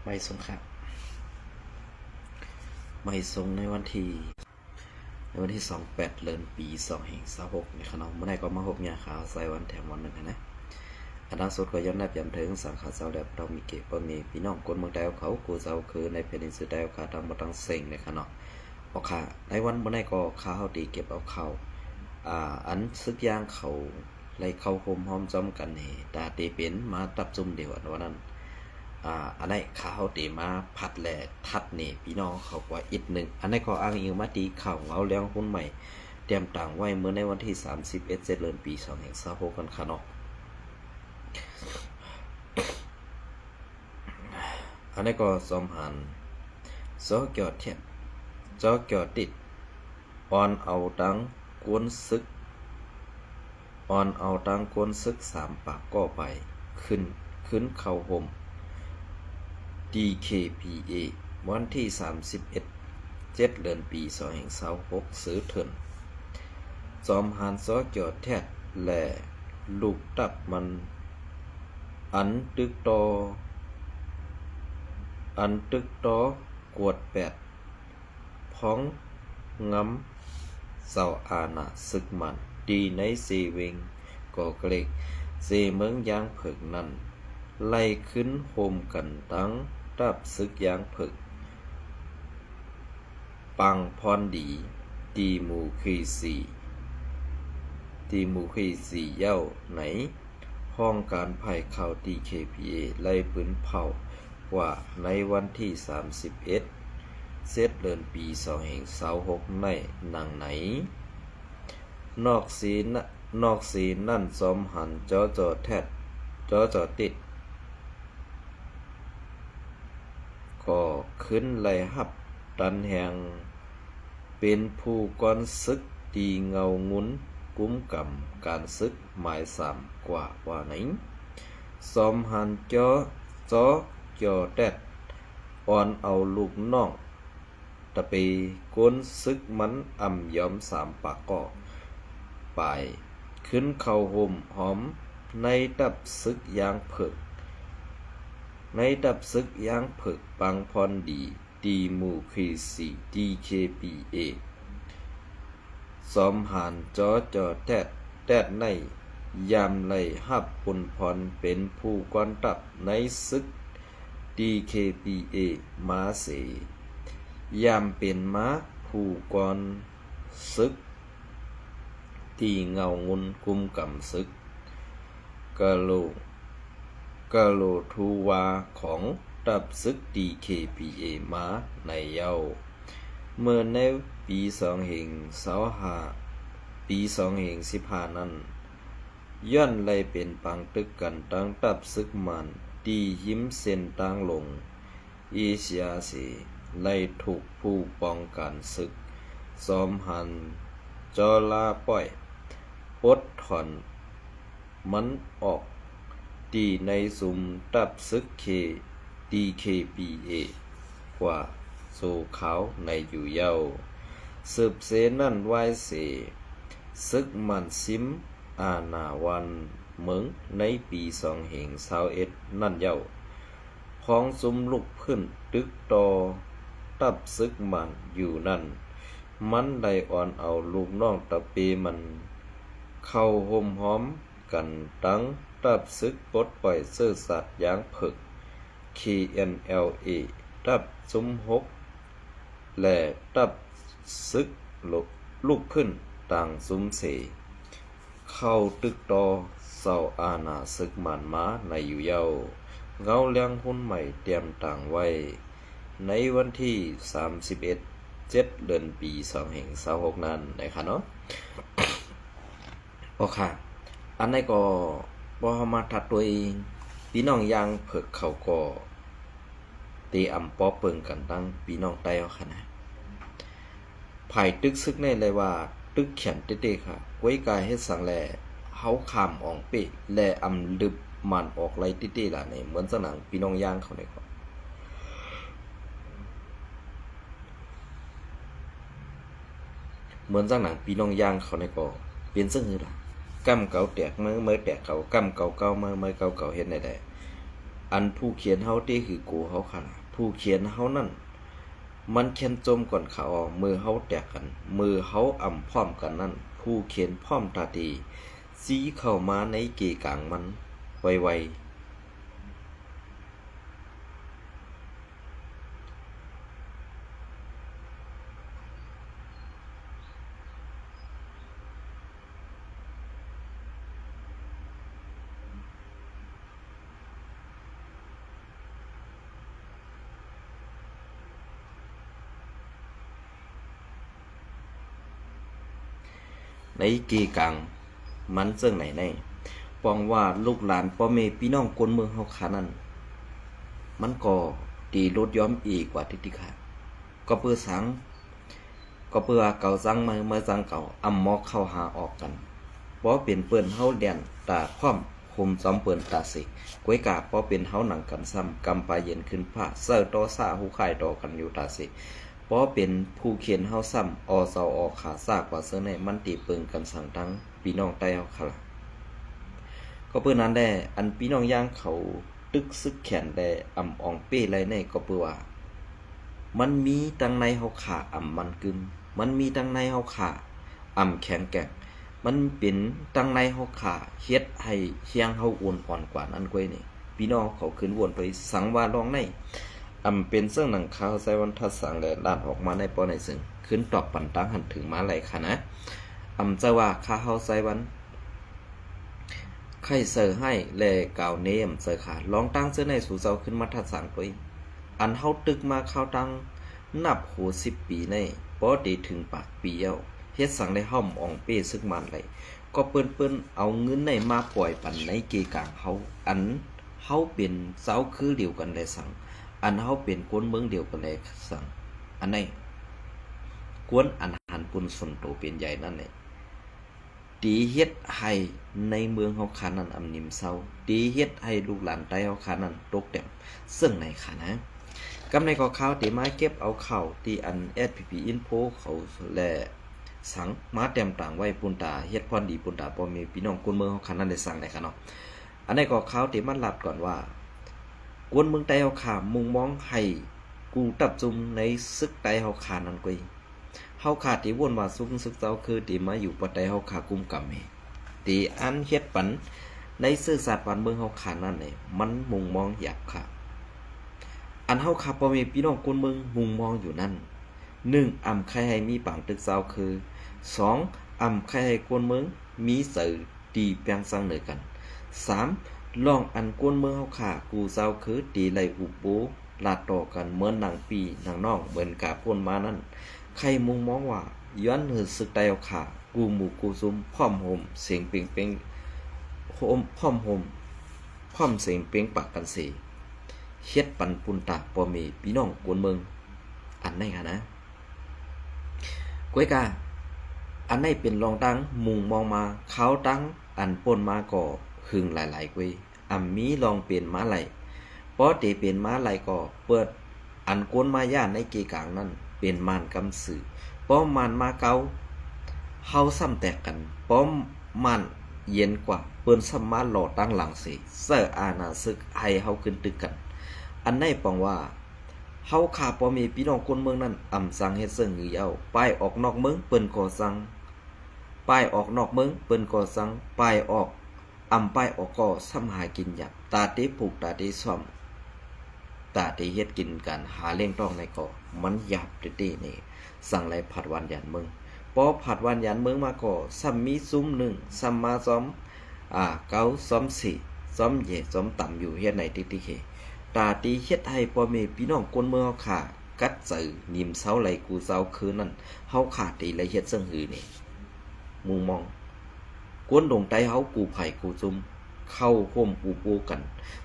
ไม่ทรงครับไม่ทรงในวันที่28 เดือนปี2526ในขนมเมื่อไหร่ก็มาหกเนี่ยขาวใส่วันแถมวันหนึ่งนะอันดับสุดก็ย้อนแนบย้ำถึงสังขารเจ้าแลบเรามีเก็บบ่มีพี่น้องคนเมืองใดเขากูเจ้าคือในแผ่นดินสุดใดเขาทำมาตั้งเซ็งในขนมเอาค่ะในวันเมื่อไหร่ก็ข้าวตีเก็บเอาเข้าอันซึกย่างเขาไล่เข้าโฮมหอมจอมกันนี่ตาตีเป็นมาตับจุ่มเดียววันนั้นอันนี้ข้าวตีมาผัดแหลกทัดนี่พี่น้องเขากว่าอีกหนึ่งอันนี้ก็อ้างอิงมาตีข่าวเอาเลี้ยงหุ้นใหม่เตรียมต่างไว้เมื่อในวันที่31 เดือนปี2526กันค่ะเนาะอันนี้ก็สมหันซอเกี่ยวเทียบจอเกี่ยวติดอ่อนเอาตังกวนซึกอ่อนเอาตังกวนซึก3 ปากก็ไปขึ้นเข้าห่ม DKPA วันที่31 เดือนปี2526ซื้อเถินจอมหันซอเกี่ยวแทดและลูกตับมันอันตึกตอกวด8พ้องงำเสาอาณาศึกมันดีในเซเวงก็เกล็กเซเมืองยางผึกนั้นไล่ขึ้นโฮมกันตั้งตับศึกยางผึกปังพรดีตีหมูขีสีเย้าไหนห้องการไผ่ข่าว DKPA ไล่ปืนเผากว่าในวันที่31 เดือนปี2526ในหนังไหนนอกสีนั่นสมหันจอแทดจอติดก็ขึ้นไล่หับตันแหงเป็นผู้ก้อนซึกตีเงางุ้นกุ้มกำการซึกหมาย3 กว่าไหนสมหันจอแทดอ่อนเอาลูกน้องตะไปก้นซึกมันยอม3 ปากก็ไปขึ้นเข้าห่มหอมในดับซึกยางผึกปังพรดีดีหมู่คีสี DKPA สมหานจอแทดในยามไล่หับปุนพรเป็นผู้ก้อนตับในซึก DKPA มาเสยามเป็นม้าผู้ก่อนซึกที่เงางุนกุมกำซึกกะโลทูวาของตับซึก DKPA มาในเย้าเมื่อในปี2515นั้นย้อนไล่เป็นปังตึกกันตั้งตับซึกมันดียิ้มเส้นตั้งลงเอเชียเสไล่ถูกผู้ป้องกันศึกสมหันจอลาป้อยปดถอนมันออกดีในสุมตับซึกDKPA กว่าโซขาวในอยู่เย้าสืบเสนั่นไว้เสซึกมันซิมอาณาวันเมืองในปี2521นั่นเย้าพ้องซุมลุกขึ้นตึกตอตับซึกมันอยู่นั่นมันได้อ่อนเอาลูกน้องตะเปมันเข้าห่มหอมกันตั้งตับซึกปลดปล่อยเสื้อสัตว์ยางผึก KNLA ตับซุม6และตับซึกลุกขึ้นต่างซุมเสเข้าตึกตอเสาอาณาศึกมันมาในอยู่เย้าเงาเลี้ยงหุ้นใหม่เตรียมต่างไว้ในวันที่31 เดือนปี2526นั้นนะครับเนาะโอเคอันนี้ก็บ่มาทัดตัวเองพี่น้องยางเผิกเขาก็ตีปอเปิงกันตั้งพี่น้องใต้เอาค่ะนะไผ่ตึกซึกในเลยว่าตึกเขียนเต้ๆค่ะไว้กายเฮ็ดสังแลเฮาข้ามอองเปะและลึบมันออกไล่เต้ๆล่ะนี่เหมือนสนังพี่น้องย่างเขานี่ก็เหมือนจังหนังพี่น้องย่างเขานี่ก็เป็นซึ่งคือล่ะกำเก่าแตกเมื่อแตกเขากำเก่าเมื่อเก่าเฮ็ดได้ อันผู้เขียนเฮาที่คือกูเฮาค่ะผู้เขียนเฮานั่นมันเขียนจมก่อนเขาออกมือเฮาแตกกันมือเฮาอ่ำพร้อมกันนั่นผู้เขียนพร้อมตาดีสีเข้ามาในเกกลางมันไวๆในเกกลางมันเสื่องไหนในปองว่าลูกหลานพ่อแม่พี่น้องคนเมืองเฮาขานั้นมันก็ตีรถย้อมอีกกว่าที่ขาก็เพื่อสังก็เพื่อเก่าสังมาสังเก่าอำมอกเข้าหาออกกันเพราะเป็นเปิ้นเฮาแดนตาพร้อมคุมซ้อมเปิ้นตาสิก้วยกาเพราะเป็นเฮาหนังกันซ้ำกำปลาเย็นขึ้นผ้าเสิร์ต่อซ่าหูข่ายต่อกันอยู่ตาสิเพราะเป็นผู้เขียนเฮาซ้ำอเซาอขาซากว่าเสื้อในมันตีเปิงกันสั่งทั้งพี่น้องใต้เฮาค่ะก็เพื่อนั้นได้อันพี่น้องย่างเขาตึกซึกแขนได้อ่ำอ่องเป้ไรในก็เพื่อว่ามันมีตังในเฮาขาอ่ำมันกึมมันมีตังในเฮาขาอ่ำแข็งแกร่งมันเป็นตังในเฮาขาเฮ็ดให้เชียงเฮาอ่อนกว่านั้นกว่านี่พี่น้องเขาขึ้นวนไปสังว่าลองในเป็นเสื้อหนังขาวใส่วันทัดสังและลาดออกมาในปอในซึ่งขึ้นตอกปันตังหันถึงมาไหลค่ะนะจะว่าข้าเฮาใส่วันใครเสิร์ให้แลกาวเนมเสิร์ขาลองตั้งเสื้อในสู่เจ้าขึ้นมาทัดสังไปอันเฮาตึกมาเข้าตั้งนับโห10 ปีในปอดีถึงปากปีเย้าเฮ็ดสังได้ห้อมอ่องเป้ซึกมันไหลก็เปิ้นเอาเงินในมาปล่อยปันในเกกลางเฮาอันเฮาเป็นเจ้าคือเดียวกันได้สั่งอันเฮาเป็นคนเมืองเดียวกันได้สั่งอันไหนกวนอันหันปุนสนโตเป็นใหญ่นั่นแหละตีเฮ็ดให้ในเมืองเฮาขานั้นอำนิมเศร้าตีเฮ็ดให้ลูกหลานใต้เฮาขานั้นตกแต่มซึ่งในขานะกำในก็ข่าวที่มาเก็บเอาข่าวที่อัน SPP Info เขาและสังมาเต็มต่างไว้ปุนตาเฮ็ดพรดีปุนตาบ่มีพี่น้องคนเมืองเฮาขานั้นได้สั่งได้ค่ะเนาะอันนี้ก็ข่าวที่มันลัดก่อนว่าคนเมืองใต้เฮาขามุ่งมองให้กูตับจุมในศึกใต้เฮาขานั้นกวยเฮาขาที่วนว่าสุกศึกเจ้าคือที่มาอยู่ปัตไตเฮาขากุมกำเฮที่อันเฮ็ดปันในซื่อสัตย์ปันเมืองเฮาขานั่นนี่มันมุ่งมองหยาบค่ะอันเฮาขาบ่มีพี่น้องคนเมืองมุ่งมองอยู่นั่น1ใครให้มีปังตึกเจ้าคือ2ใครให้คนเมืองมีสื่อตีแปลงสังเหนือกัน3ลองอันกวนเมืองเฮาขากูเจ้าคือตีไหลอุโปลาดต่อกันเหมือนหนังปีหนังน้องเหมือนกาพ่นมานั่นใครมุงมองว่าย้อนหือศึกใต้เฮาขากูหมู่กูซุมพร้อมโหมเสียงเป่งโหมพร้อมโหมพร้อมเสียงเป่งปากกันสิเฮ็ดปันปุนตาบ่มีพี่น้องกวนเมืองอันไหนค่ะนะก้วยกาอันไหนเป็นรองตั้งมุงมองมาเขาตั้งอันป่นมาก่อหึงหลายๆกวยมีลองเป็นมาไหลเพราะที่เป็นมาไหลก็เปิดอันกวนมาย่านในเกกลางนั้นเป็นมานกำสื่อเพราะมานมาเกาเฮาซ้ำแตกกันเพราะมันเย็นกว่าเปิ้นซ้ำมาหล่อตั้งหลังสิเสื้ออาณาศึกให้เฮาขึ้นตึกกันอันไหนปองว่าเฮาขาบ่มีพี่น้องคนเมืองนั้นสั่งเฮ็ดเสิ่งหือเอาป้ายออกนอกเมืองเปิ้นก็สั่งป้ายออกนอกเมืองเปิ้นก็สั่งป้ายออกป้ายออกก็ซ้ำหากินหยับตาติผูกตาติซ่อมตาติเฮ็ดกินกันหาเลี้ยงต้องในก็มันหยับติๆนี่สั่งไรผัดวันยันเมืองพอผัดวันยันเมืองมาก็ซ้ำมีซุ้ม1ซ้ำมาซ้อมเก้าซ้อม4ซ้อมเย่ซ้อมต่ำอยู่เฮ็ดไหนติๆเคตาตีเฮ็ดให้พ่อแม่พี่น้องคนเมืองเฮาขากัดสื่อนิมเซาไหลกูเซาคือนั่นเฮาขาตีไหลเฮ็ดซึ่งหือนี่มุงมองกวนดงไตเฮากูไผ่กูซุมเข้าห่มปูปูกัน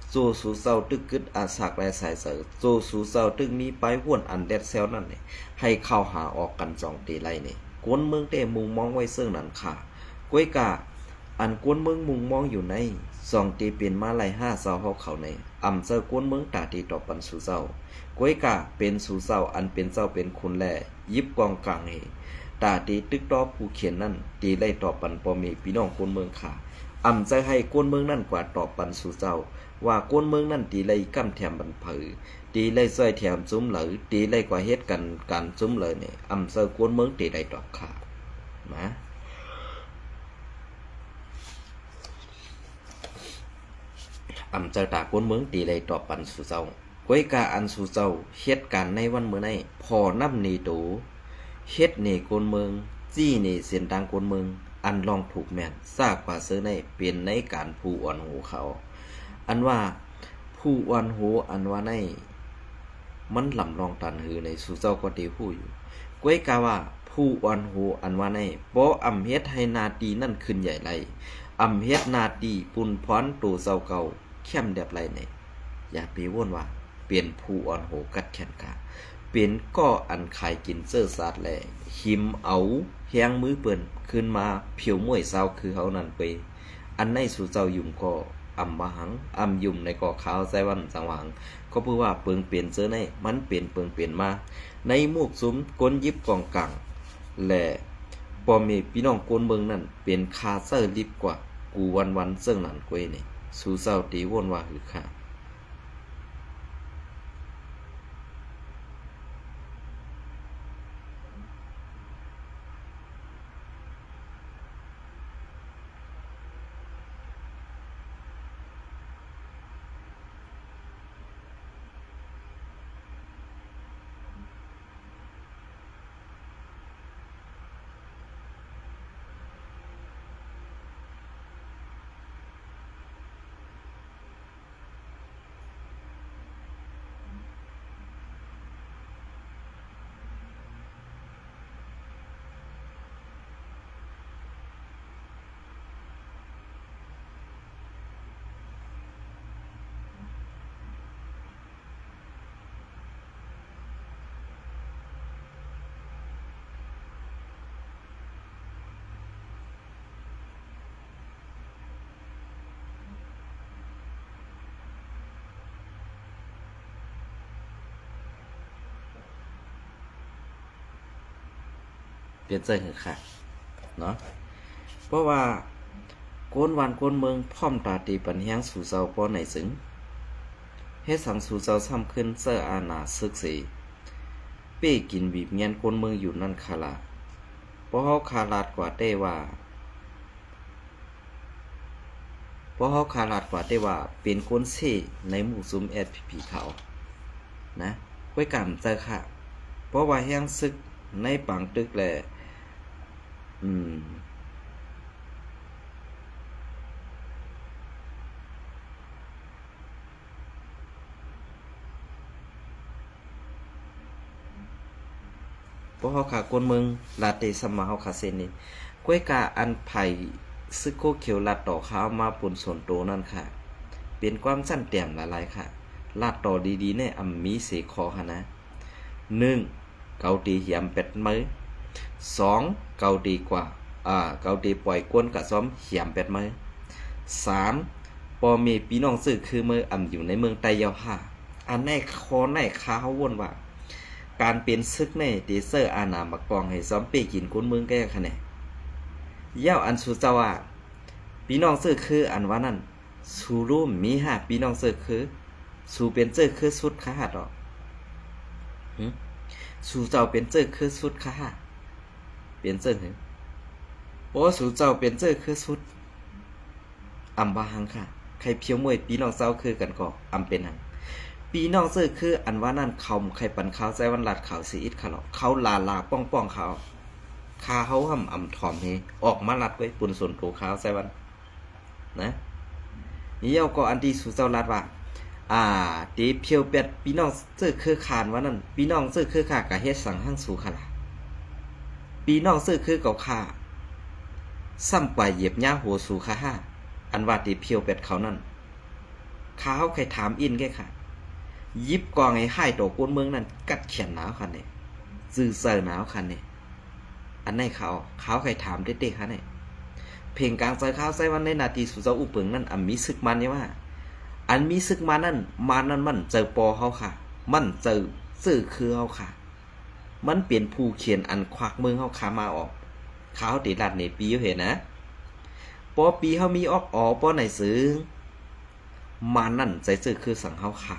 โซสูเซาตึกกึดอาสักและสายเสือโซสูเซาตึกมีไปห้วนอันแดดเซลนั่นนี่ให้เข้าหาออกกันจองตีไรนี่กวนเมืองเต้มุงมองไว้ซึ่งนั้นค่ะก้วยกาอันกวนเมืองมุงมองอยู่ใน2ตีเป็นมาไหล5เซาเฮาเข้าในเซอกวนเมืองตาตีต่อปันสู่เซาก้วยกาเป็นสู่เซาอันเป็นเจ้าเป็นคนแลยิบกองกลางเฮตาตีตึกตอผู้เขียนนั่นตีไล่ต่อปันบ่มีพี่น้องคนเมืองค่ะใจให้กวนเมืองนั่นกว่าต่อปันสู่เจ้า ว่าก้นเมืองนั่นตีเลยกำแถมบันเผยตีเลยซอยแถมซุ้มเหลือตีเลยกว่าเฮ็ดกันการซุ้มเลยเนี่ยอำเซอก้นเมืองตีได้ดอกขานะอำเจอตาก้นเมืองตีเลยตอบปันสู่เจ้าก้อยกาอันสู่เจ้าเฮ็ดการในวันเมื่อในพอนับนีตูเฮ็ดเนก้นเมืองจี้เนเส้นทางก้นเมืองอันลองถูกแม่นซากกว่าเสื้อในเป็นในการผู้อ่อนหูเขาอันว่าผู้อ่อนหูอันว่าในมันลำลองตันหือในสู่เจ้าก็ตีผู้อยู่ก้อยกาว่าผู้อ่อนหูอันว่าในบ่อำเฮ็ดให้นาตีนั่นขึ้นใหญ่ไรอำเฮ็ดนาตีปุ่นพรตูเจ้าเก่าเข้มเดียบไรเนี่ยอย่าไปว่นว่าเปลี่ยนผู้อ่อนหูกัดแขนกาเป็นก็อันขายกินเสื้อสาดแหล่หิมเอาแหงมือเปิ้นขึ้นมาเผียวมวยเศร้าคือเขานั่นไปอันในสู่เจ้ายุ่มก็อำบาหังอำยุ่มในก่อขาวใส่วันสังหวังก็เพื่อว่าเปิงเปลี่ยนเสื้อในมันเปลี่ยนเปิงเปลี่ยนมาในมูกซุ้มก้นยิบกองกังและปอมีพี่น้องก้นเมืองนั่นเป็นคาเซอร์ลิบกว่ากูวันเสื่องนั่นกวยนี่สู่เจ้าตีวนว่าหรือค่ะเปลี่ยนใจหือค่ะเนาะเพราะว่าโกนวันโกนเมืองพร้อมตาตีปันแหงสู่เจ้าป้อไหนสึงเฮ็ดสังสู่เจ้าซ้ำขึ้นเสื้ออาณาซึกสีเป้กินบีบเงียนโกนเมืองอยู่นั่นคาลาเพราะเขาคาลาดกว่าได้ว่าเป็นคนเซ่ในหมู่ซุ้ม SPP เขานะไว้กำเจอค่ะเพราะว่าแห้งซึกในปังตึกแลเพราะเขาขากวนเมืองลาเตสมาเขาขาเซนนี่ก้วยกาอันไผ่ซึกโคเขียวลัดต่อข้าวมาปนส่วนโตนั่นค่ะเป็นความสั้นแต้มหลายๆค่ะลาดต่อดีๆเนี่ยอำมีเสคอค่ะนะ1เกาตีเหียมเป็ดมือ2เกาตีกว่าเกาตีปล่อยกวนกะซ้อมเหียมเป็ดมือ3ปอมีพี่น้องซื้อคือมืออำอยู่ในเมืองไตยาวค่ะอันในคอในค้าเขาวนว่าการเป็นซึกในตีเซอร์อาณามักปองให้ซ้อมเป้กินก้นเมืองแก้คะแนนเย้าอันสุเจ้าว่าพี่น้องซื้อคืออันว่านั่นสูรู้มีหาพี่น้องซื้อคือสูเป็นเจอคือสุดค่ะดอกสูเจ้าเป็นเจอคือสุดค่ะเป็นเจอหึโอ้สูเจ้าเป็นเจอคือสุดอำบาหังค่ะใครเพียวมวยพี่น้องเจ้าคือกันก็อำเป็นหังปีน้องซื้อคืออันว่านั่นเขาใครปันเขาใจวันหลัดเขาสีอิดเขาหรอกเขาลาป้องเขาคาเขาห่ำอ่ำถอมเฮออกมาลัดไว้ปุ่นส่วนโกขาวใจวันนะนี่เย้าก็อันที่สู่เจ้าลัดว่าตีเพียวเป็ดปีน้องซื้อคือขานว่านั่นปีน้องซื้อคือขากะเฮ็ดสังหั่งสู่ค่ะล่ะปีน้องซื้อคือเก่าขาซ้ำกว่าเหยียบหญ้าหัวสู่ค่ะอันว่าตีเพียวเป็ดเขานั่นข้าเขาใครถามอินแก่ค่ะยิบกองไอ้ให้ตัวก้นเมืองนั่นกัดเขียนหนาวคันเนี่ยซื่อเซอร์หนาวคันเนี่ยอันไหนเขาใครถามเด็กๆคันเนี่ยเพลงกลางใจข้าวใส่วันในนาทีสุเจ้าอุปึงนั่นอันมีซึกมันเนี่ยว่าอันมีซึกมันนั่นมันเจอปอเขาค่ะมันเจอซื่อคือเขาค่ะมันเปลี่ยนผู้เขียนอันควักเมืองเขาขามาออกเขาติดลัดในปีเห็นนะปอปีเขามีออกปอไหนซื้อ มานั่นใจเจอคือสังเฮาค่ะ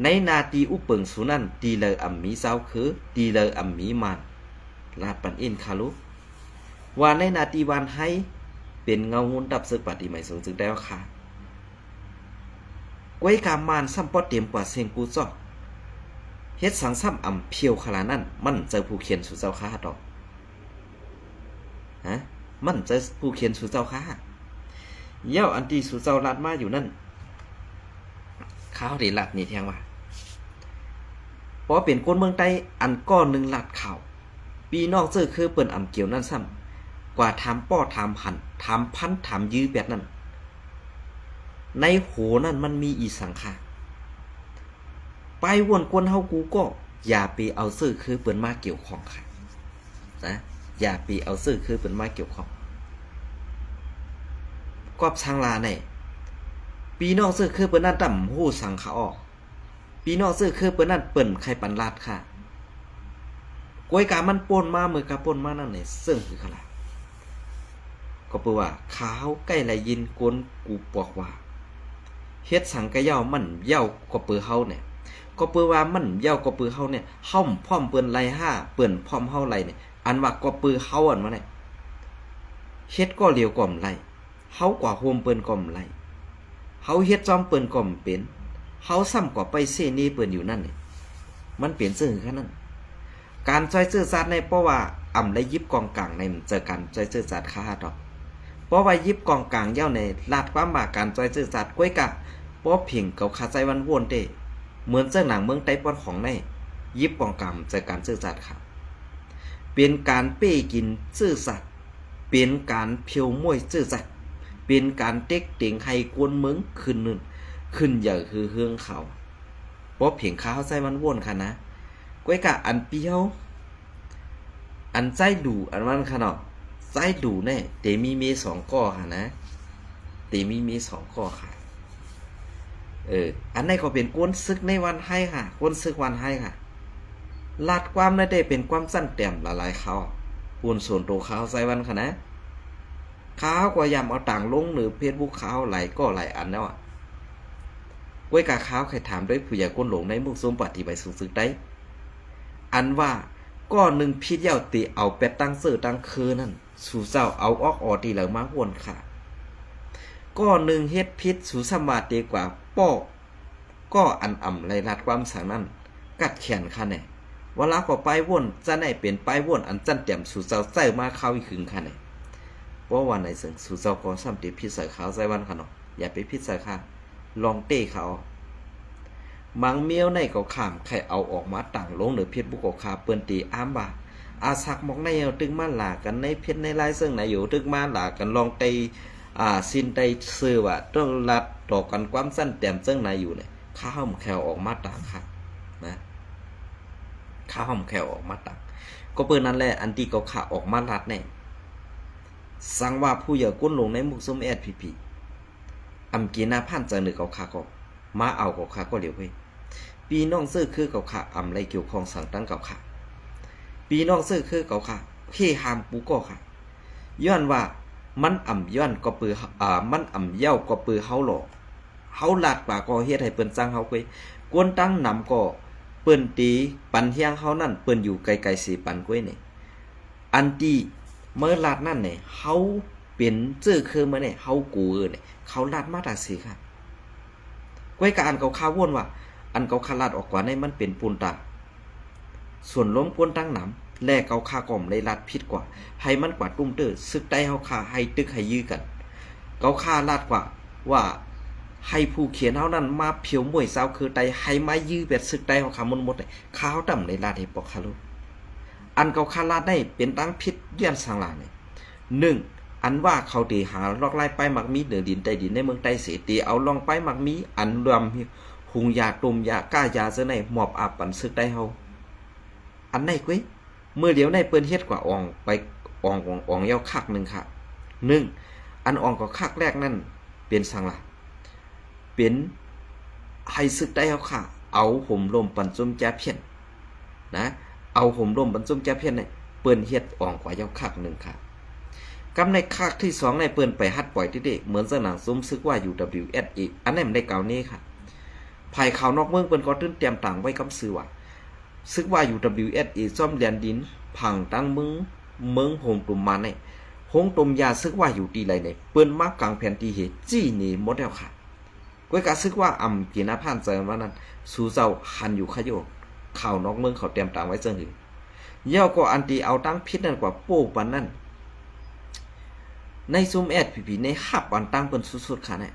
ในนาตีอุเปิงสุนันตีเลออัมมีเจ้าคือตีเลออัมมีมันลาดปันอินคาลุว่าในนาตีวันให้เป็นเงาหุนดับซึกปฏิไม่สูงจึงได้ค่ะก้วยกามานซ้ำปอเตรียมกว่าเซงกูจ้อเฮ็ดสังซ้ำอ่ำเพียวขนาดนั้นมันเจอผู้เขียนสู่เจ้าค้าดอกฮะมันเจอผู้เขียนสู่เจ้าค้าเย้าอันตีสู่เจ้าลาดมาอยู่นั่นข้าวเดลัดนี่แทงว่าพอเป็นคนเมืองใต้อันก้อนหนึ่งลัดข่าวปีนอกเจอคือเปิ้นอ่ำเกี่ยวนั่นซ้ำกว่าถามป้อถามหันถามพันถามยื้อแบบนั้นในโหนั่นมันมีอีสังขารไปวนกวนเฮากูก็อย่าไปเอาซื่อคือเปิ้นมาเกี่ยวข้องค่ะนะอย่าไปเอาซื่อคือเปิ้นมาเกี่ยวข้องกอบทางลาเนี่ยปีนอกซื่อคือเปิ้นนั่นต่ำหู้สังขาออกปีนอกซื่อคือเปิ้นนั่นเปิ้นใครปันลาดค่ะกวยกามันป่นมามือกาป่นมานั่นเนี่ยซึ่งคือขลาก็เปื่อว่าขาวใกล้ไหลยินกวนกูบอกว่าเฮ็ดสังกะเย้ามันเย้าก็เปื่อเฮาเนี่ยก็เปื่อว่ามันเย้าก็เปื่อเฮาเนี่ยเฮาพร้อมเปิ้นไหลห้าเปิ้นพร้อมเฮาไหลเนี่ยอันว่าก็เปื่อเฮาอันว่าเนี่ยเฮ็ดก็เหลียวก่อมไหลเฮากว่าโฮมเปิ้นก่อมไหลเฮาเฮ็ดจอมเปิ้นก่อมเป็นเฮาซ้ำกว่าไปเสนีเปิ้นอยู่นั่นเนี่ยมันเปลี่ยนซื่อแค่นั้นการจอยซื่อสัตว์ในเพราะว่าอ่ำและยิบกองกลางในเจอกันจอยซื่อสัตว์ค่าดอกเพราะว่ายิบกองกลางเย้าในลาดความมาการจอยซื่อสัตว์ก้วยกะเพราะเพียงเก่าคาใจวันวนเด้เหมือนเจ้าหนังเมืองไต้ปอนของในยิบกองกลางเจอกันซื่อสัตว์ค่ะเป็นการเป้กินซื่อสัตว์เป็นการเพียวมวยซื่อสัตว์เป็นการเต็กเต็งให้กวนเมืองขึ้นนึงขึ้นใหญ่คือเฮืองเขาเพราะเพียงข้าวใจมันวนค่ะนะก้วยกะอันเปียวอันใจดูอันมันค่ะเนาะใจดูแน่แต่มีสองก้อค่ะนะแต่มีสองก้อค่ะอันนี้ก็เป็นกวนซึกในวันให้ค่ะกวนซึกวันให้ค่ะลาดความนั่นได้เป็นความสั้นแต้มละลายเขาปูนส่วนตัวเขาใจวันค่ะนะข้าวก็ยำเอาต่างลงหรือเพจบุกข้าวไหลก็ไหลอันแล้วอ่ะก้วยกะข้าวใครถามด้วยผู้ใหญ่ก้นหลงในมุกซุ้มปฏิบัติสูงสึกได้อันว่าก้อนหนึ่งพิษเย้าตีเอาเป็ดตั้งเสือตั้งคือนั่นสู่เจ้าเอาออกออตีเหลือมาหวนค่ะก้อนหนึ่งเฮ็ดพิษสู่สมาดีกว่าป้อก็อันอ่ำไรรัดความสังนั่นกัดแขนค่ะเนี่ยเวลาก็ไปวนจะไหนเป็นไปวนอันจันเต็มสู่เจ้าใส่มาเข้าอีกขึงค่ะเนี่ยเพราะวันไหนซึ่งสู่เจ้าก็ซ้ำตีพิษใส่ขาวใส่วันค่ะเนาะอย่าไปพิษใส่ค่ะลองเต้เขามังเมียวในก็ขามใครเอาออกมาต่างลงหรือเพชรบุกคาเปิ้นตีอ้ามบ่าอาสักมอกในเอาตึกมาหลากันในเพชรในลายซึ่งไหนอยู่ตึกมาหลากันลองตีสินไตซื้อว่าต้องรัดต่อกันความสั้นแต้มซึ่งไหนอยู่เนี่ยข้าวแขวออกมาต่างค่ะนะข้าวแขวออกมาต่างก็เปิ้นนั่นแหละอันที่ก็ขาออกมาลัดเนี่ยสั่งว่าผู้ใหญ่ก้นลงในมุกส้มแอดพีอำกีนาพันใจหนึ่งเขาขาก็มาเอาเขาขาก็เหลียวไปปีน้องซื้อคือเขาขาอำไรเกี่ยวของสั่งตั้งเขาขาปีน้องซื้อคือเขาขาเฮหามปูก็ค่ะย้อนว่ามันอ่ำย้อนก็ปือมันอ่ำเย้าก็ปือเฮาหลอกเฮาลาดป่าก็เฮ็ดให้เปิ้นจังเฮาไปกวนตั้งนำก็เปิ้นตีปันเฮียงเฮานั่นเปิ้นอยู่ไกลๆสิปันก้วยนี่อันที่เมื่อลาดนั่นเนี่ยเฮาเป็นเจ้อคือมาเนี่ยเฮากูเนี่ยเขาลาดมาตราสีค่ะก้วยกะอันเขาข้าววนว่าอันเขาคาลาดออกกว่าในมันเป็นปูนตาส่วนล้มกวนตั้งหนำแลกเขาคากล่อมเลยลาดพิษกว่าให้มันกว่าตุ้มเตอร์ซึกได้เฮาคาให้ตึกให้ยื้อกันเขาคาลาดกว่าว่าให้ผู้เขียนเฮานั้นมาเพียวมวยเศร้าคือไตให้มายื้อแบบซึกได้เฮาคาหมดเลยข้าวต่ำเลยลาดให้ปอกคารุอันเขาคาลาดได้เป็นตั้งพิษเยี่ยนสังลาเนี่ย1อันว่าเขาตีหาลอกไล่ไปมักมีเหนือดินใต้ดินในเมืองใต้เสตีเอาลองไปมักมีอันรวมหุงยาตุมยาก้ายาเสนหมอบอาบปันซึกได้เฮาอันไหนกุ้ยเมื่อเดี๋ยวในเปิ้นเฮ็ดกว่าอองไปอองเย้าคักนึงค่ะ1อันอองก็คักแรกนั่นเป็นสังละเป็นให้ซึกได้เฮาค่ะเอาห่มลมปันจุ่มแจเพี้ยนนะเอาห่มลมปันจุ่มแจเพี้ยนเนี่ยเปิ้นเฮ็ดอองกว่าเย้าคักนึงค่ะ กำในคาคที่2ในเปิ้นไปฮัดปล่อยที่เด็กเหมือนสนางซุ้มซึกว่า UWS อีกอันนั้นมันได้กล่าวนี้ค่ะภายข่าวนอกเมืองเปิ้นก็ตื้นเตรียมต่างไว้กำซื้อว่าซึกว่า UWS อีกซ่อมแดนดินผังตั้งเมืองโฮมตุมมาในโฮงตุมยาซึกว่าอยู่ตีไรในเปิ้นมากกลางแผ่นที่เหจี้นี่หมดแล้วค่ะก้อยกะซึกว่าอำกินาผ่านใจว่านั้นสู่เจ้าหันอยู่ขยโยข่าวนอกเมืองเขาเตรียมต่างไว้เจิงหือเย่าก็อันตีเอาตั้งพิษนั่นกว่าโป้ปันนั่นในซุ่มแอดผีในหับอันตั้งเปิ้นสุดๆค่ะเนี่ย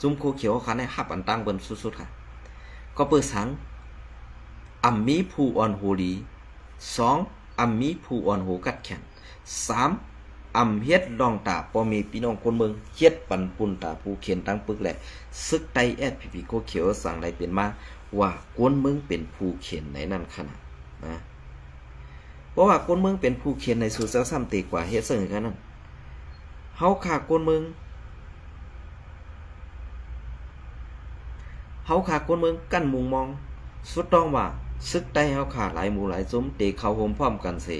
ซุ่มโคเขียวค่ะในหับอันตั้งเปิ้นสุดๆค่ะก็เปิดสังอัมมีผู้อ่อนโหลี2อัมมีผู้อ่อนโหกัดแขน3อัมเฮ็ดลองตาปอมีพี่น้องคนเมืองเฮ็ดปันปุ่นตาผู้เขียนตั้งปึกแหละซึกไตแอดผีโคเขียวสั่งได้เป็นมาว่ากวนเมืองเป็นผู้เขียนในนั่นขนาดนะเพราะว่ากวนเมืองเป็นผู้เขียนในสู่เจ้าซ้ำตีกว่าเฮ็ดเสงกันนั่นเฮาขากวนเมืองกั้นมุงมองสุดต้องว่าซึกใต้เฮาขาหลายหมู่หลายซุ้มตีเข้าโฮมพร้อมกันสิ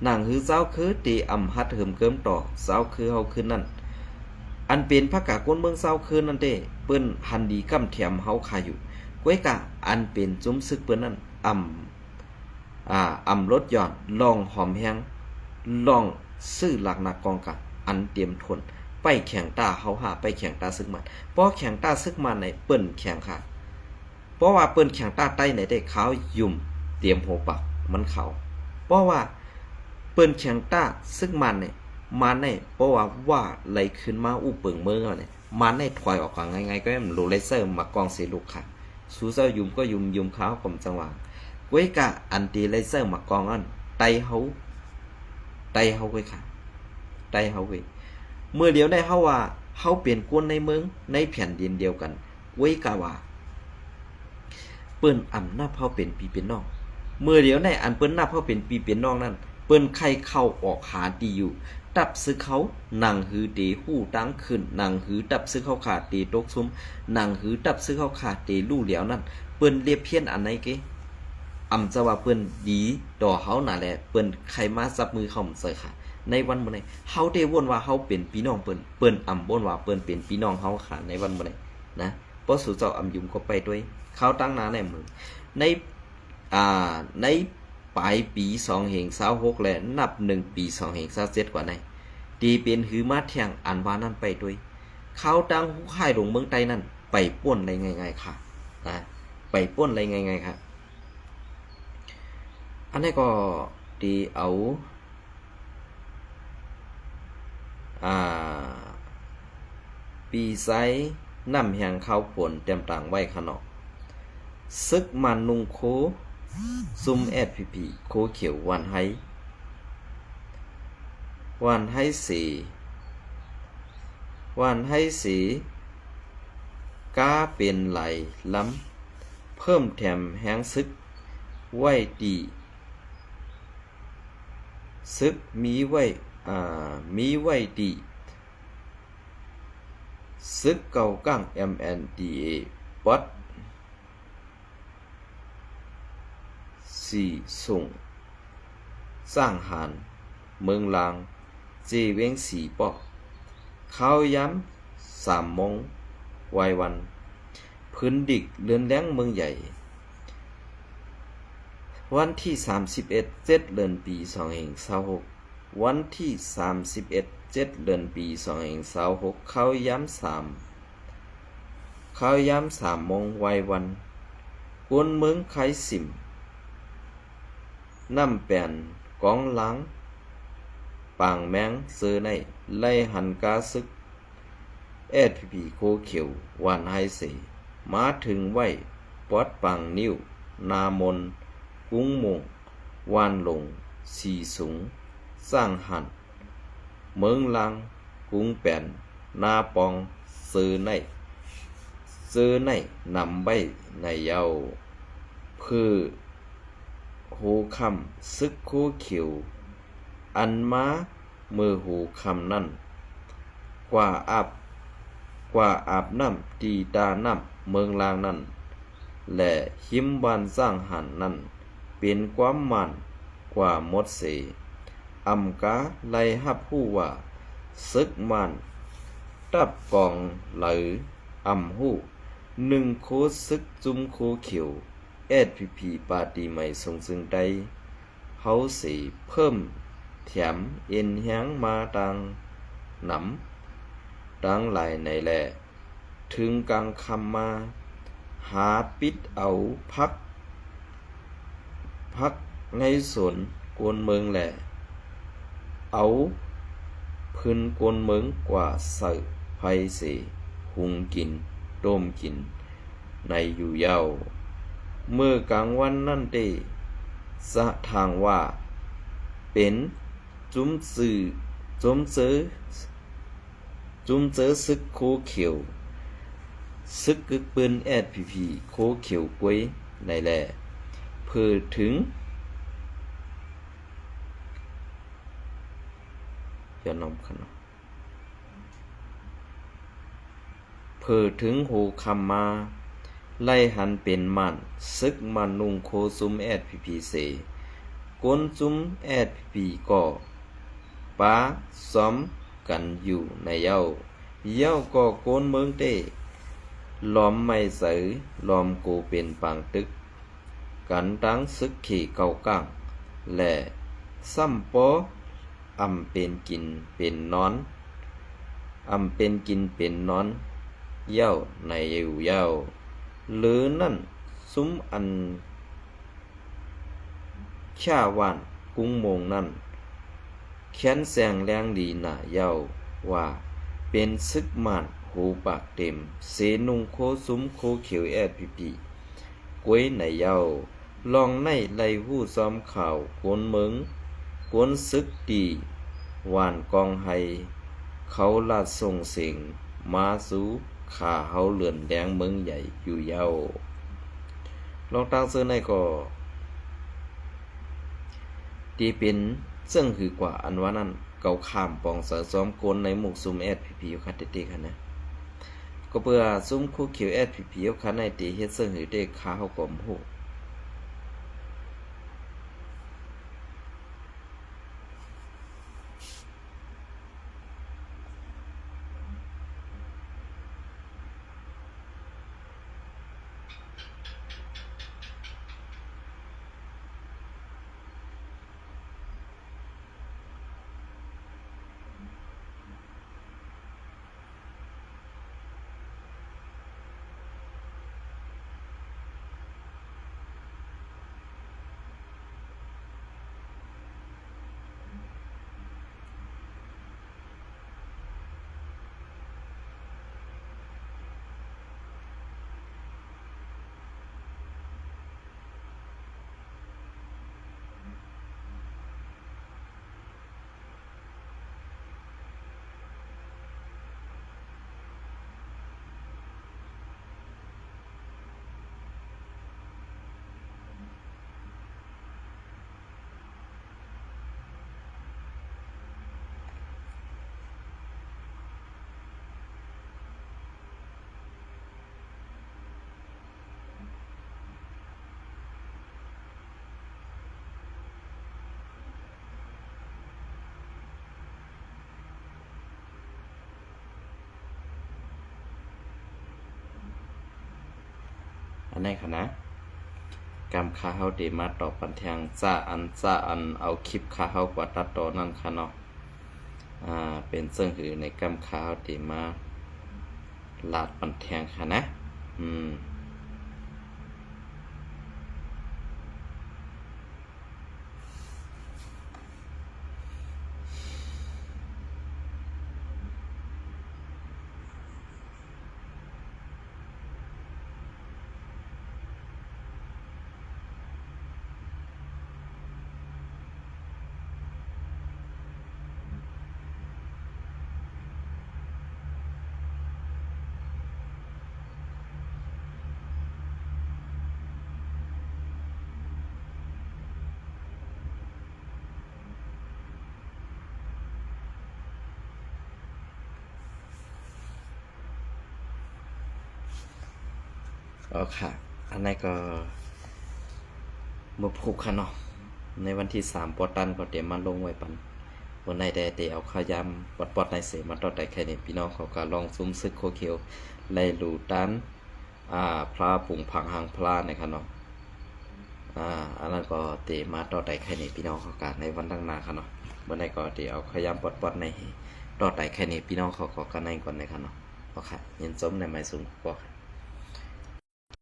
นางหือเจ้าคือตีอำหัดเหิมเกิมต่อเจ้าคือเฮาคืนนั่นอันเป็นพระกากวนเมืองเจ้าคืนนั่นเด้เปิ้นหันดีกำแถมเฮาขาอยู่ก้วยกะอันเป็นซุ้มซึกเปิ้นนั่นอำรถย้อนลองหอมแฮงลองซื้อหลักนักกองกะอันเตรียมทนไปแข่งตาเฮาหาไปแข่งตาซึกมันเพราะแข่งตาซึกมันในเปิ้นแข่งค่ะเพราะว่าเปิ้นแข่งตาใต้ในได้ขาวยุ่มเตรียมหัวปักมันเขาเพราะว่าเปิ้นแข่งตาซึกมันเนี่ยมาในเพราะว่าไหลขึ้นมาอู้เปิงเมืองเนี่ยมาในถอยออกง่ายๆก็ให้มันโรเลเซอร์มากองสีลูกค่ะสูเซอร์ยุ่มก็ยุ่มขาวกลมจังหวะเว้ยกะอันตีเลเซอร์มากองอันไตเฮาเว้ยค่ะไตเฮาเว้ยเมื่อเดียวได้เฮาว่าเฮาเปลี่ยนกวนในเมืองในแผ่นดินเดียวกันเว้ยกะว่าเปิ้นอำนาจเฮาเป็นพี่เป็นน้องเมื่อเดียวในอันเปิ้นนับเฮาเป็นพี่เป็นน้องนั่นเปิ้นใครเข้าออกหาดีอยู่ตับซื้อเขานั่งหือเตหู้ตั้งขึ้นนั่งหือตับซื้อเขาขาดเตตกซุมนั่งหือตับซื้อเขาขาดเตลู่เหลียวนั่นเปิ้นเรียบเพี้ยนอันไหนเกอำจะว่าเปิ้นดีต่อเฮาน่ะแหละเปิ้นใครมาจับมือเข้าใส่ค่ะในวันมื้อนี้เฮาได้วนว่าเฮาเป็นพี่น้องเปิ้นอำบ่นว่าเปิ้นเป็นพี่น้องเฮาค่ะในวันมื้อนี้นะเพราะสู่เจ้าอำยุมก็ไปด้วยเขาตั้งหน้าในมือในปลายปี2526และนับ1ปี2527กว่าในตีเป็นหือมาแทงอันว่านั้นไปด้วยเขาตั้งฮู้ค่ายลงเมืองใต้นั่นไปป่นอะไรง่ายๆค่ะนะไปป่นอะไรง่ายๆค่ะอันนี้ก็ตีเอาปีไซนำแห่งข้าวผลเต็มต่างไว้ขนอกซึกมันนุงโคซุ่มแอดพีโคเขียววันไห้สีก้าเป็นไหลล้ำเพิ่มแถมแห้งซึกไว้ดีซึกมีไว้ดีซึกเก่ากั้ง MNDA ปัดสี่ส่งสร้างหานเมืองลางเจเวงสีปอกข้าวย้ำ3 โมงวัยวันพื้นดิกเลือนแล้งเมืองใหญ่วันที่31 เดือนปี2526วันที่31 เดือนปี2526ข้าวย้ำ3 โมงวัยวันกวนเมืองไคสิมน้ำแป่นกองหลังปางแมงเสือในไล่หันกาซึกแอดพีโคเขียววันไฮเสมาถึงไว้ปอดปังนิ้ว นามนกุ้งมงวานหลงสีสูงสร้างหันเมืองลังกุ้งแป่นนาปองเสือในนำใบในเยาพือหูคำซึกโคเขียวอันมามือหูคำนั่นกว่าอาบน้ำตีตาน้ำเมืองลางนั่นและหิมบานสร้างหันนั่นเป็นความมันกว่าหมดเสอำกาไล่ฮับผู้ว่า ซึกมันตับกองหรืออ่ำหู1โคซึกจุ้มโคเขียว SPP ปาตีใหม่ทรงซึ่งได้เฮาสิเพิ่มแถมเอ็นแฮงมาตังหนำดังหลายในแลถึงกลางคำมาหาปิดเอาพักในสวนกวนเมืองแหละเอาพื้นกวนเมืองกว่าใส่ไผสิหุงกินต้มกินในอยู่ยาวเมื่อกลางวันนั่นเด้สะทางว่าเป็นจุ้มเจอซึกโคเขียวซึกกึกปืน SPP โคเขียวกวยในแลเพื่อถึงอย่านำขนาดเพื่อถึงโหคำมาไล่หันเป็นมันซึกมันนุงโคซุม SPP เสกนซุม SPP ก็ป้าซ้อมกันอยู่ในเย้าก็โกนเมืองเต้ล้อมไม่ใสล้อมโกเป็นปังตึกกันตั้งซึกขี่เก่าก้างและซ้ำปออำเป็นกินเป็นนอนเย้าในอยู่เย้าหรือนั่นซุ้มอันข่าวานกุ้งมงนั่นแค้นแสงแรงดีหน้าเย้าว่าเป็นซึกมานหูปากเต็มเสนุงโคซุ้มโคเขียว SPP กวยในเย้าลองในไล่หู้ซ้อมข่าวกวนเมืองกวนซึกดีหวานกองไห้เขาลาดส่งเสียงมาสู่ขาเฮาเลือนแดงเมืองใหญ่อยู่เย้าลองตั้งเสื้อในก็ตีเป็นซึ่งคือกว่าอันว่านั้นเก่าข้ามปองเสือซ้อมโกนในหมู่ซุม SPP อยู่คันเด็กๆนะก็เพื่อซุมคู่เขียว SPP อยู่คันในตีเฮ็ดซึ่งหือเด็กขาเฮาก็บ่ฮู้อันนี้ค่ะนะกำขาเฮาดีมาตอบปันทางจ้าอันเอาคลิปขาเฮากว่าตัดต่อนั่นค่ะเนาะเป็นซึ่งหือในกำขาเฮาดีมาลาดปันทางค่ะนะค่ะอันนี้ก็เมื่อพูกค่ะเนาะในวันที่3ปอตันก็เตรียมมาลงไว้ปัน บนในแดเตเอาขยำปอดในเสมาต่อแต่แค่นี้พี่น้องเขาก็ลองซุ่มซึกโคเคียวไล่หลูดันพระปุ่งผังหางพลานะครับเนาะอันนั้นก็เตมาต่อแต่แค่นี้พี่น้องเขาก็ในวันตั้งหน้าครับเนาะบนในก็เตเอาขยำปอดในต่อแต่แค่นี้พี่น้องเขาก็กันในก่อนนะครับเนาะโอเคยินจมในไม้สูงก็